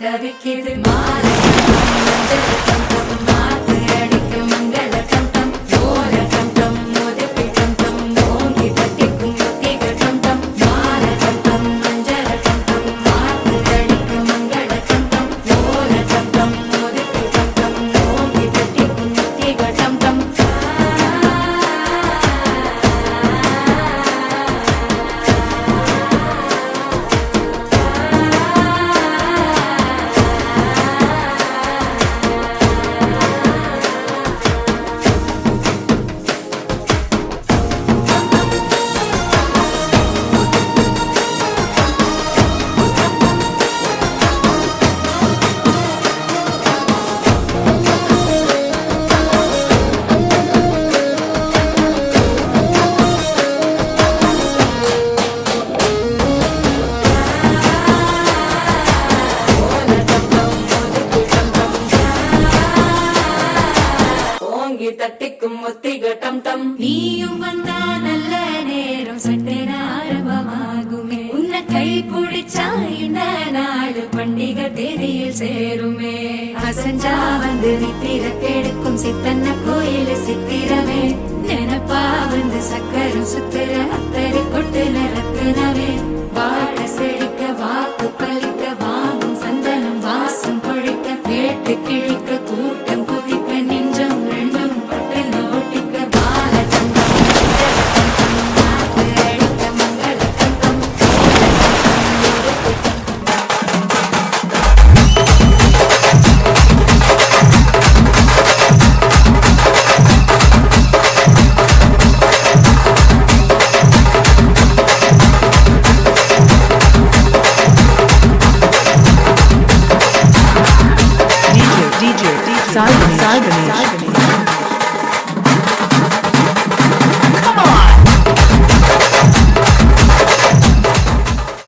தவிக்கிது மாலை மாத்து அடிக்கும் மங்கள கண்டம் ஓர கண்டம் மோதிப்பி கண்டம் ஓங்கி பட்டிக்கும் முத்திக கண்டம் மால கண்டம் மஞ்சள கண்டம் மாத்து அடிக்கும் மங்கள கண்டம் ஓர கண்டம் மோதிப்பி கண்டம் ஓங்கி பட்டிக்கும் முத்திக கண்டம் தட்டிக்கும் ஒத்திக டம் டம் நீயும் வந்தா நல்ல நேரம் சட்டென ஆரம்பமாகுமே உன்னை கை பிடிச்சா இந்த நாடு பண்டிகை தேதியில் சேருமே அசஞ்சா வந்து நித்திர கெடுக்கும் சித்தன்ன கோயில் சித்திரமே நினப்பா வந்து சக்கரம் சுத்திர அத்தரை கொட்டு நிறக்குனவே